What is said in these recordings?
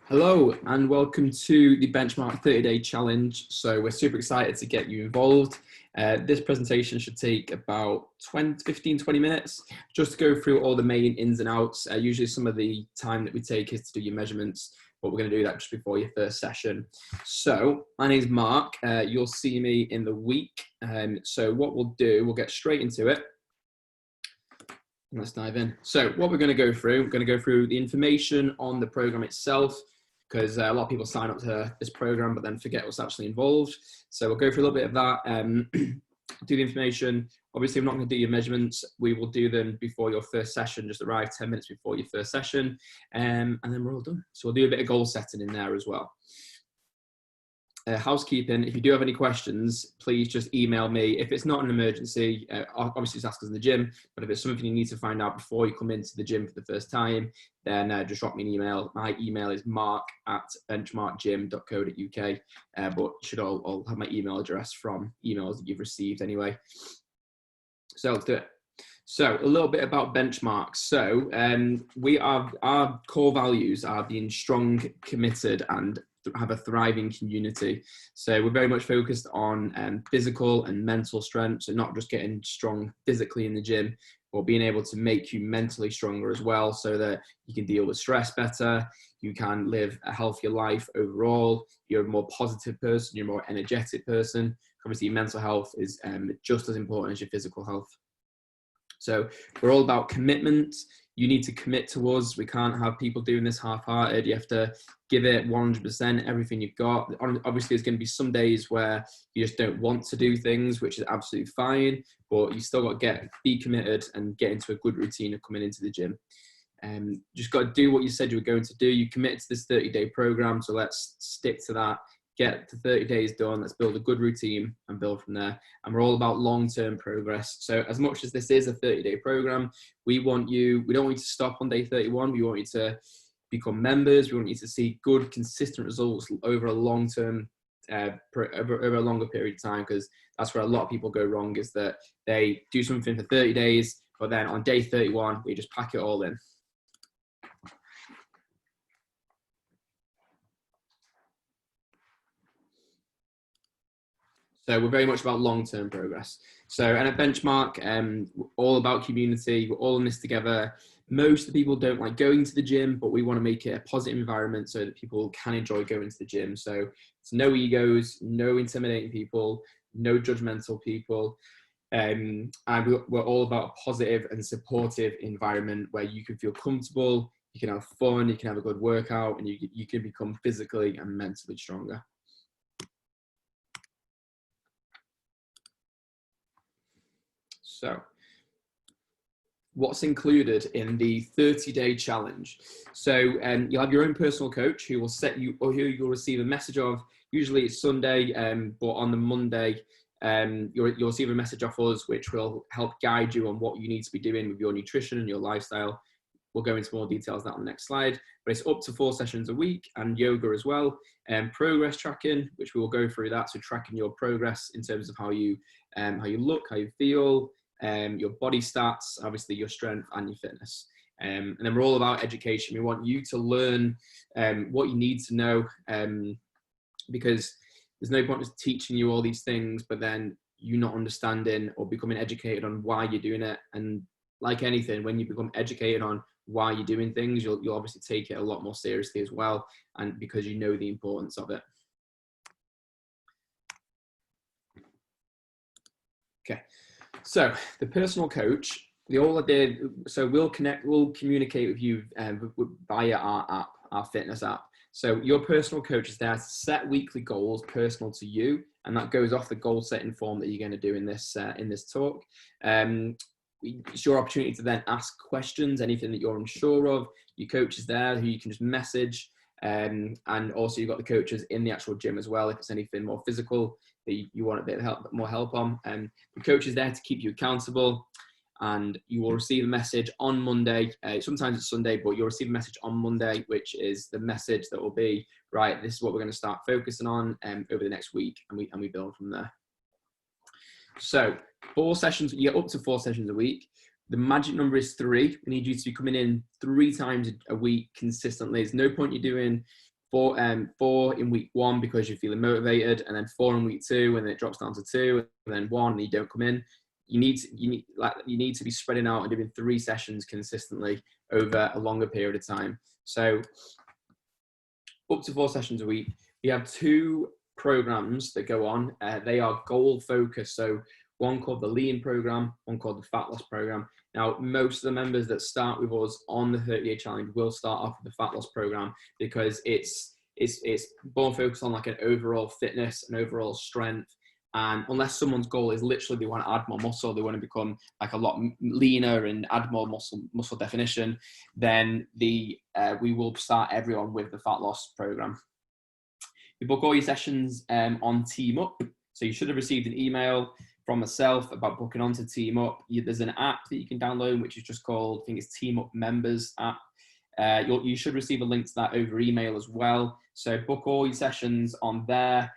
Hello and welcome to the Benchmark 30-Day Challenge. So we're super excited to get you involved. This presentation should take about 15, 20 minutes just to go through all the main ins and outs. Usually some of the time that we take is to do your measurements, but we're going to do that just before your first session. So my name is Mark. You'll see me in the week. So what we'll do, we'll get straight into it. Let's dive in. So what we're going to go through, we're going to go through the information on the program itself, because a lot of people sign up to this program but then forget what's actually involved. So we'll go through a little bit of that, do the information. Obviously, we're not going to do your measurements. We will do them before your first session, just arrive 10 minutes before your first session, and then we're all done. So we'll do a bit of goal setting in there as well. Housekeeping, if you do have any questions, please just email me. If it's not an emergency, obviously just ask us in the gym, but if it's something you need to find out before you come into the gym for the first time, then just drop me an email. My email is mark@benchmarkgym.co.uk, but you should all have my email address from emails that you've received anyway. So let's do it. So a little bit about Benchmark. So our core values are being strong, committed, and have a thriving community. So we're very much focused on physical and mental strength. So not just getting strong physically in the gym, but being able to make you mentally stronger as well, so that you can deal with stress better, you can live a healthier life overall, you're a more positive person, you're a more energetic person. Obviously, your mental health is just as important as your physical health. So we're all about commitment. You need to commit to us. We can't have people doing this half-hearted. You have to give it 100%, everything you've got. Obviously, there's going to be some days where you just don't want to do things, which is absolutely fine, but you still got to be committed and get into a good routine of coming into the gym. Just got to do what you said you were going to do. You committed to this 30-day program, so let's stick to that. Get the 30 days done. Let's build a good routine and build from there. And we're all about long-term progress. So as much as this is a 30-day program, we don't want you to stop on day 31. We want you to become members. We want you to see good, consistent results over a long-term, over a longer period of time, because that's where a lot of people go wrong, is that they do something for 30 days, but then on day 31, they just pack it all in. So we're very much about long-term progress. So, and at Benchmark, we're all about community. We're all in this together. Most of the people don't like going to the gym, but we want to make it a positive environment so that people can enjoy going to the gym. So it's no egos, no intimidating people, no judgmental people. And we're all about a positive and supportive environment where you can feel comfortable, you can have fun, you can have a good workout, and you can become physically and mentally stronger. So what's included in the 30-day challenge? So you'll have your own personal coach who will set you, or who you'll receive a message of. Usually it's Sunday, but on the Monday, you'll receive a message off us, which will help guide you on what you need to be doing with your nutrition and your lifestyle. We'll go into more details on that on the next slide, but it's up to 4 sessions a week, and yoga as well, and progress tracking, which we will go through that. So tracking your progress in terms of how you look, how you feel, your body stats, obviously your strength and your fitness. And then we're all about education. We want you to learn what you need to know, because there's no point just teaching you all these things, but then you not understanding or becoming educated on why you're doing it. And like anything, when you become educated on why you're doing things, you'll obviously take it a lot more seriously as well, and because you know the importance of it. Okay. So the personal coach, so we'll communicate with you via our app, our fitness app. So your personal coach is there to set weekly goals personal to you, and that goes off the goal setting form that you're going to do in this talk. It's your opportunity to then ask questions, anything that you're unsure of. Your coach is there who you can just message. And also you've got the coaches in the actual gym as well if it's anything more physical that you want a bit of more help on. The coach is there to keep you accountable, and you will receive a message on Monday. Sometimes it's Sunday, but you'll receive a message on Monday, which is the message that will be, right, this is what we're going to start focusing on over the next week, and we build from there. So 4 sessions, you get up to 4 sessions a week. The magic number is 3. We need you to be coming in 3 times a week consistently. There's no point you doing 4 in week 1 because you're feeling motivated, and then 4 in week 2, and then it drops down to 2, and then 1, and you don't come in. You need to be spreading out and doing 3 sessions consistently over a longer period of time. So up to 4 sessions a week. We have 2 programs that go on. They are goal focused. So one called the Lean program, one called the Fat Loss program. Now, most of the members that start with us on the 30-day challenge will start off with the Fat Loss program because it's more focused on like an overall fitness and overall strength. And unless someone's goal is literally they want to add more muscle, they want to become like a lot leaner and add more muscle definition, then we will start everyone with the Fat Loss program. We book all your sessions on Team Up. So you should have received an email from myself about booking onto Team Up. There's an app that you can download, which is just called, I think it's Team Up Members app. You should receive a link to that over email as well. So book all your sessions on there.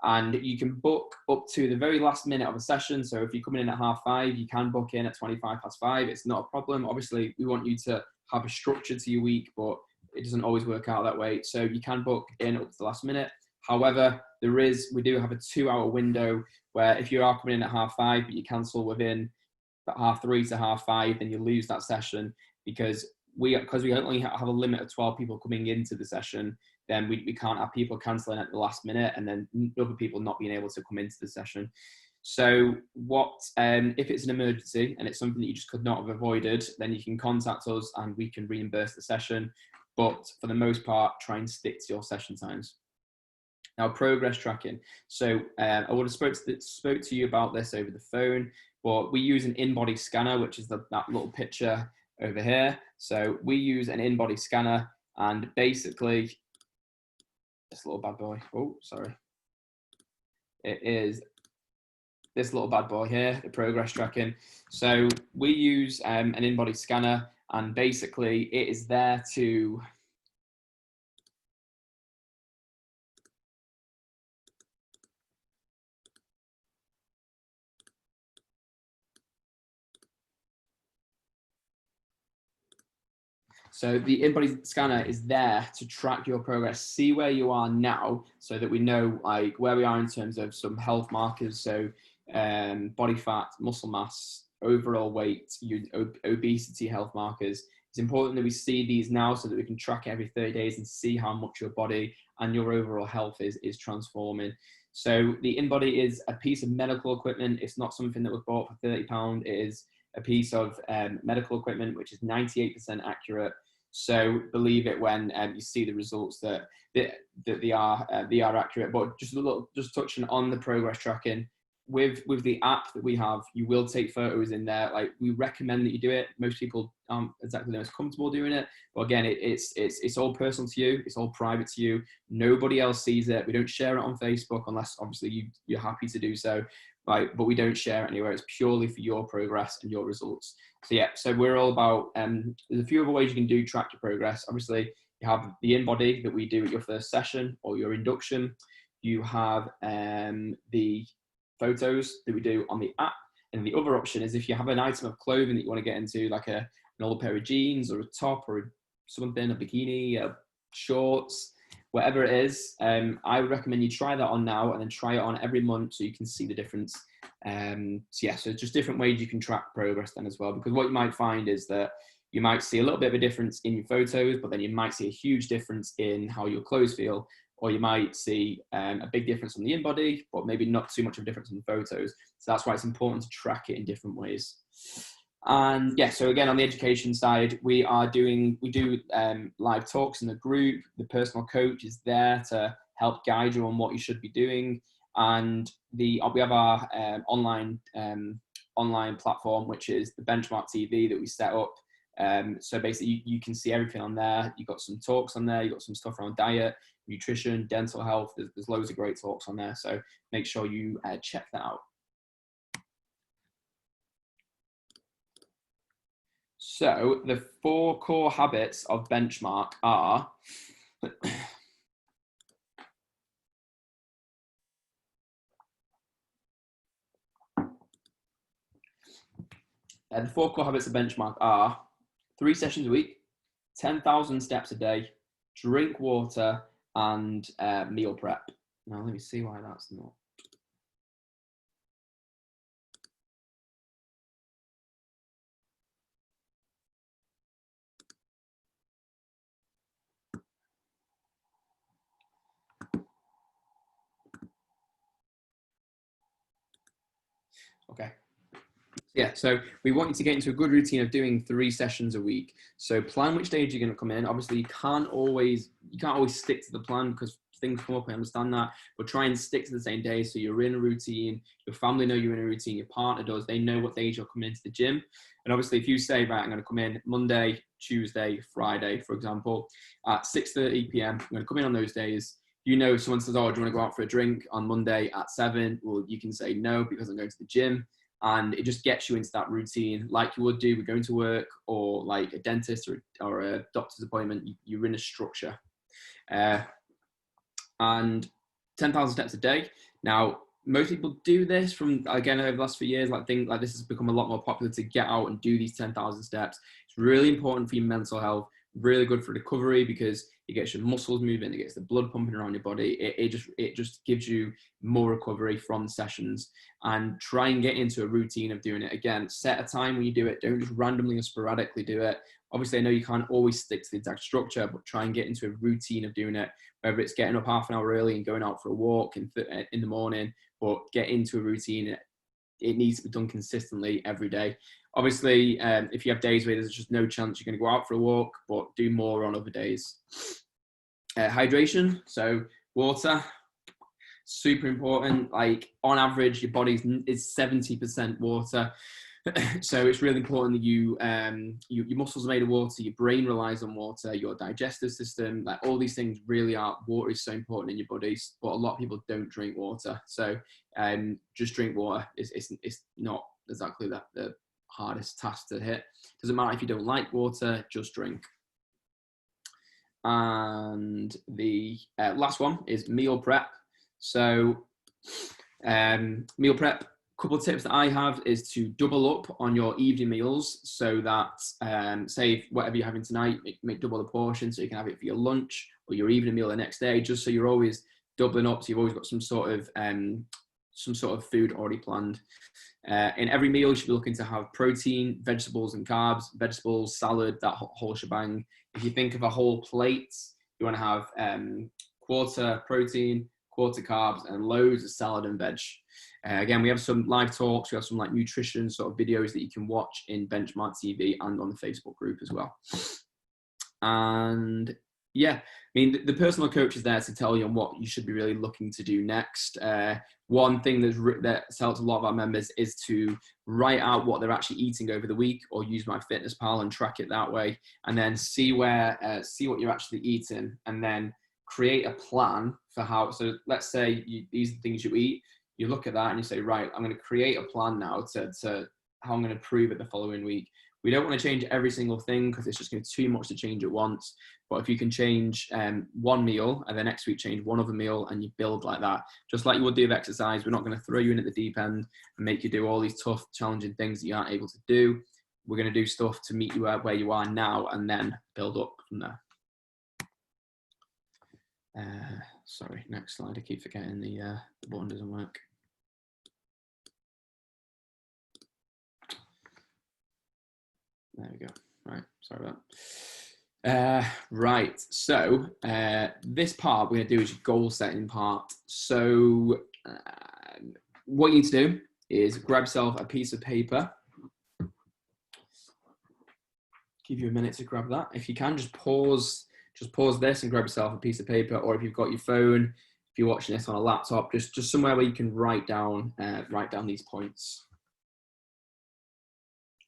And you can book up to the very last minute of a session. So if you're coming in at 5:30, you can book in at 5:25. It's not a problem. Obviously, we want you to have a structure to your week, but it doesn't always work out that way. So you can book in up to the last minute. However, we do have a 2-hour window where if you are coming in at 5:30, but you cancel within 3:30 to 5:30, then you lose that session because we only have a limit of 12 people coming into the session. Then we can't have people cancelling at the last minute and then other people not being able to come into the session. So if it's an emergency and it's something that you just could not have avoided, then you can contact us and we can reimburse the session. But for the most part, try and stick to your session times. Now, progress tracking. So I would have spoke to you about this over the phone, but we use an in-body scanner, which is that little picture over here. So we use an in-body scanner, and basically this little bad boy. Oh, sorry. It is this little bad boy here, the progress tracking. So we use an in-body scanner, and basically it is there to So the in-body scanner is there to track your progress, see where you are now, so that we know like where we are in terms of some health markers. So body fat, muscle mass, overall weight, obesity health markers. It's important that we see these now so that we can track every 30 days and see how much your body and your overall health is transforming. So the in-body is a piece of medical equipment. It's not something that was bought for £30. It is a piece of medical equipment which is 98% accurate. So believe it when you see the results that they are accurate. But just touching on the progress tracking, with the app that we have, you will take photos in there. Like, we recommend that you do it. Most people aren't exactly the most comfortable doing it, but again, it's all personal to you. It's all private to you. Nobody else sees it. We don't share it on Facebook unless obviously you're happy to do so. Right, but we don't share it anywhere. It's purely for your progress and your results. So yeah, so we're all about, there's a few other ways you can track your progress. Obviously, you have the in-body that we do at your first session or your induction. You have the photos that we do on the app. And the other option is if you have an item of clothing that you want to get into, like an old pair of jeans or a top or something, a bikini, shorts, whatever it is, I would recommend you try that on now and then try it on every month so you can see the difference. So just different ways you can track progress then as well, because what you might find is that you might see a little bit of a difference in your photos, but then you might see a huge difference in how your clothes feel, or you might see a big difference on the in-body, but maybe not too much of a difference in the photos. So that's why it's important to track it in different ways. And yeah, so again, on the education side, we do live talks in the group. The personal coach is there to help guide you on what you should be doing. And we have our online platform, which is the Benchmark TV that we set up. So basically you can see everything on there. You've got some talks on there. You've got some stuff around diet, nutrition, dental health. There's loads of great talks on there. So make sure you check that out. So the 4 core habits of Benchmark are the 4 core habits of Benchmark are 3 sessions a week, 10,000 steps a day, drink water, and meal prep. Now let me see why that's not. Okay. Yeah, so we want you to get into a good routine of doing 3 sessions a week. So plan which days you're going to come in. Obviously, you can't always stick to the plan because things come up. I understand that, but try and stick to the same days so you're in a routine. Your family know you're in a routine. Your partner does. They know what days you're coming into the gym. And obviously, if you say, right, I'm going to come in Monday, Tuesday, Friday, for example, at 6:30 p.m. I'm going to come in on those days. You know, if someone says, "Oh, do you want to go out for a drink on Monday at 7?" Well, you can say no because I'm going to the gym. And it just gets you into that routine like you would do with going to work or like a dentist or a doctor's appointment. You're in a structure. And 10,000 steps a day. Now, most people do this from, again, over the last few years, like things like this has become a lot more popular to get out and do these 10,000 steps. It's really important for your mental health, really good for recovery because it gets your muscles moving, it gets the blood pumping around your body. It just gives you more recovery from sessions, and try and get into a routine of doing it. Again, set a time when you do it. Don't just randomly or sporadically do it. Obviously, I know you can't always stick to the exact structure, but try and get into a routine of doing it, whether it's getting up half an hour early and going out for a walk in the morning, but get into a routine. It needs to be done consistently every day. Obviously, if you have days where there's just no chance you're going to go out for a walk, but do more on other days. Hydration, so water, super important. Like on average, your body is 70% water. So it's really important that your muscles are made of water, your brain relies on water, your digestive system, like all these things really are. Water is so important in your bodies, but a lot of people don't drink water. So just drink water. It's not exactly the hardest task to hit. Doesn't matter if you don't like water, just drink. And the last one is meal prep. So meal prep, couple of tips that I have is to double up on your evening meals so that say whatever you're having tonight, make double the portion so you can have it for your lunch or your evening meal the next day, just so you're always doubling up, so you've always got some sort of food already planned. In every meal, you should be looking to have protein, vegetables and carbs, vegetables, salad, that whole shebang. If you think of a whole plate, you want to have quarter protein, quarter carbs, and loads of salad and veg. Again, we have some live talks, we have some like nutrition sort of videos that you can watch in Benchmark TV and on the Facebook group as well. And yeah, I mean, the personal coach is there to tell you on what you should be really looking to do next. One thing that's helped a lot of our members is to write out what they're actually eating over the week, or use MyFitnessPal and track it that way, and then see what you're actually eating, and then create a plan for how. So let's say these are the things you eat. You look at that and you say, right, I'm going to create a plan now to how I'm going to improve it the following week. We don't want to change every single thing because it's just going to be too much to change at once. But if you can change one meal and the next week change one other meal, and you build like that, just like you would do with exercise, we're not going to throw you in at the deep end and make you do all these tough, challenging things that you aren't able to do. We're going to do stuff to meet you where you are now and then build up from there. Sorry, next slide. I keep forgetting the button doesn't work. There we go. Right, sorry about that. Right, so this part we're going to do is your goal setting part. So what you need to do is grab yourself a piece of paper. Give you a minute to grab that. If you can, just pause this and grab yourself a piece of paper, or if you've got your phone, if you're watching this on a laptop, just somewhere where you can write down these points.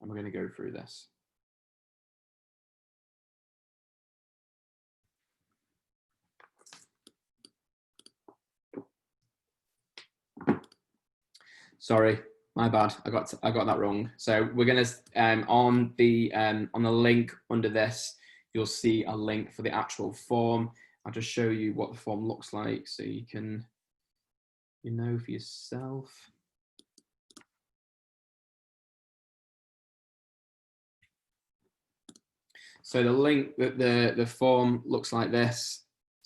And we're going to go through this. Sorry, my bad. I got that wrong. So we're gonna on the link under this, you'll see a link for the actual form. I'll just show you what the form looks like so you can know for yourself. So the link, the form looks like this.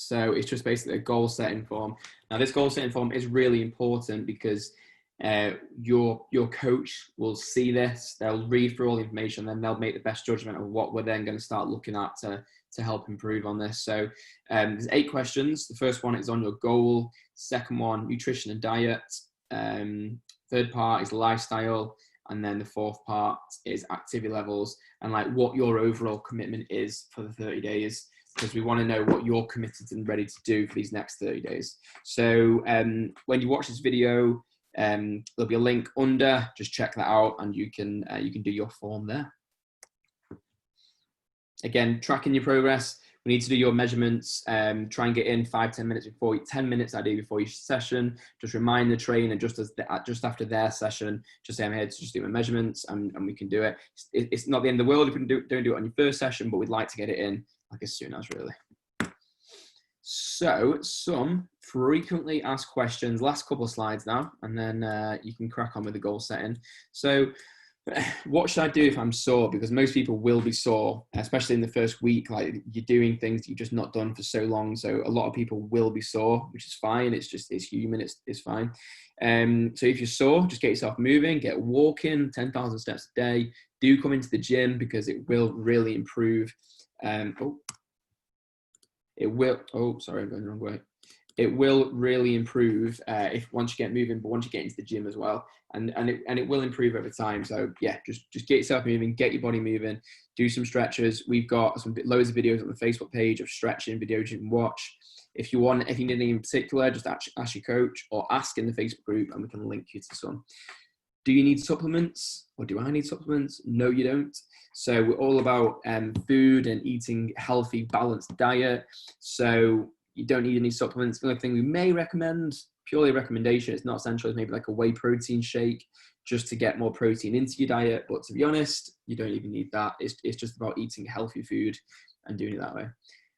So it's just basically a goal setting form. Now this goal setting form is really important because your coach will see this, they'll read through all the information, then they'll make the best judgment of what we're then going to start looking at to help improve on this. So there's 8 questions. The first one is on your goal. Second one, nutrition and diet. Third part is lifestyle. And then the fourth part is activity levels and like what your overall commitment is for the 30 days. Because we want to know what you're committed and ready to do for these next 30 days. So when you watch this video, there'll be a link under, just check that out and you can do your form there. Again, tracking your progress. We need to do your measurements, try and get in 5-10 minutes before, 10 minutes I do before each session. Just remind the trainer just after their session, just say I'm here to just do my measurements and we can do it. It's not the end of the world if you don't do it on your first session, but we'd like to get it in like as soon as really. So some frequently asked questions, last couple of slides now, and then you can crack on with the goal setting. So what should I do if I'm sore? Because most people will be sore, especially in the first week. Like you're doing things you've just not done for so long. So a lot of people will be sore, which is fine. It's human. It's fine. So if you're sore, just get yourself moving, get walking, 10,000 steps a day. Do come into the gym because it will really improve. Sorry, I'm going the wrong way. It will really improve if once you get moving, but once you get into the gym as well, and it will improve over time. So yeah, just get yourself moving, get your body moving, do some stretches. We've got loads of videos on the Facebook page of stretching videos you can watch. If you need anything in particular, just ask your coach or ask in the Facebook group, and we can link you to some. Do you need supplements, or do I need supplements? No, you don't. So we're all about food and eating healthy, balanced diet. So you don't need any supplements. The only thing we may recommend, purely a recommendation, it's not essential, is maybe like a whey protein shake just to get more protein into your diet. But to be honest, you don't even need that. It's just about eating healthy food and doing it that way.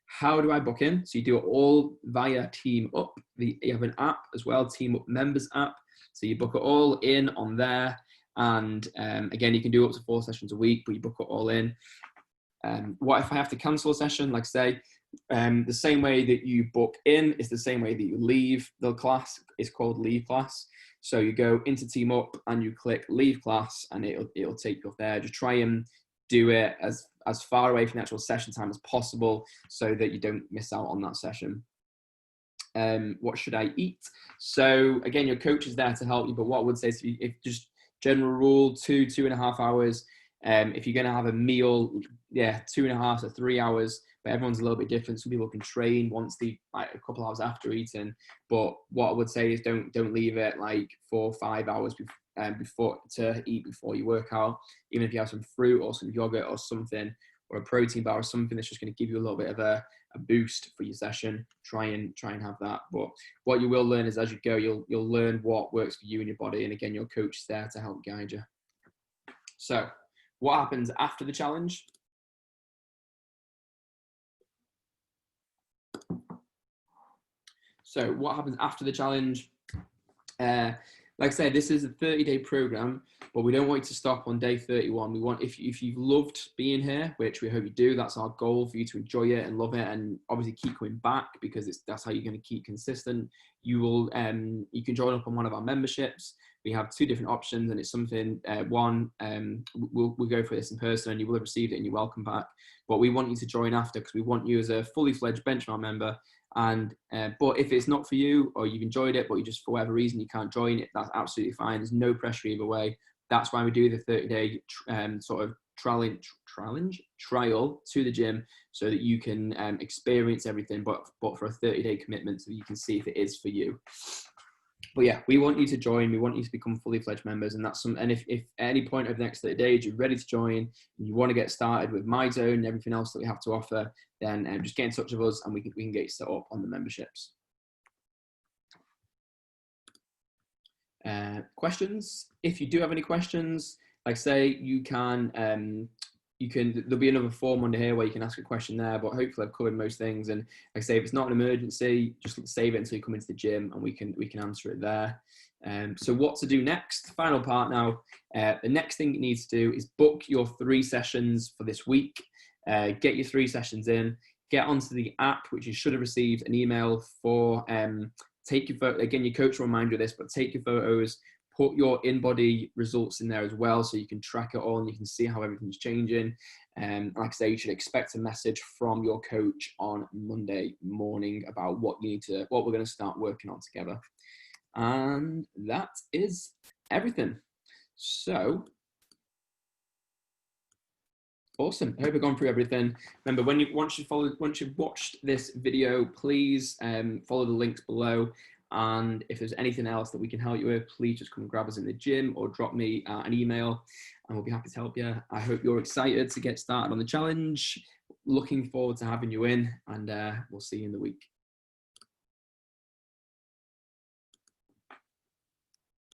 How do I book in? So you do it all via Team Up. You have an app as well, Team Up Members app. So you book it all in on there. And again, you can do up to 4 sessions a week, but you book it all in. What if I have to cancel a session? Like say, the same way that you book in is the same way that you leave the class. It's called leave class. So you go into Team Up and you click leave class and it'll take you up there. Just try and do it as far away from the actual session time as possible so that you don't miss out on that session. What should I eat? So again, your coach is there to help you, but what I would say is if just general rule, 2.5 hours. If you're going to have a meal, 2.5 to 3 hours, but everyone's a little bit different. Some people can train once a couple hours after eating, but what I would say is don't leave it like 4 or 5 hours before to eat before you work out. Even if you have some fruit or some yogurt or something, or a protein bar or something that's just going to give you a little bit of a boost for your session, try and have that. But what you will learn is as you go, you'll learn what works for you and your body. And again, your coach is there to help guide you. So what happens after the challenge? So what happens after the challenge? Like I said, this is a 30-day program, but we don't want you to stop on day 31. We want, if you've loved being here, which we hope you do, that's our goal, for you to enjoy it and love it, and obviously keep coming back, because that's how you're going to keep consistent. You can join up on one of our memberships. We have 2 different options, and it's something, we'll go for this in person, and you will have received it and you're welcome back. But we want you to join after, because we want you as a fully fledged benchmark member. And but if it's not for you, or you've enjoyed it but you just for whatever reason you can't join it, that's absolutely fine. There's no pressure either way. That's why we do the 30-day sort of trial to the gym, so that you can experience everything, but for a 30-day commitment, so you can see if it is for you. But yeah, we want you to join. We want you to become fully fledged members, and and if at any point over the next 30 days you're ready to join and you want to get started with My Zone and everything else that we have to offer, then just get in touch with us and we can get you set up on the memberships. Questions? If you do have any questions, like say, you can there'll be another form under here where you can ask a question there, but hopefully I've covered most things. And like I say, if it's not an emergency, just save it until you come into the gym and we can answer it there. So what to do next? Final part now. The next thing you need to do is book your 3 sessions for this week. Get your 3 sessions in. get onto the app, which you should have received an email for. Take your photo, again, your coach will remind you of this, but take your photos, put your in-body results in there as well, so you can track it all and you can see how everything's changing. Like I say, you should expect a message from your coach on Monday morning about what we're going to start working on together. And that is everything. So awesome. I hope I've gone through everything. Remember, once you've watched this video, please follow the links below. And if there's anything else that we can help you with, please just come and grab us in the gym or drop me an email and we'll be happy to help you. I hope you're excited to get started on the challenge. Looking forward to having you in, and we'll see you in the week.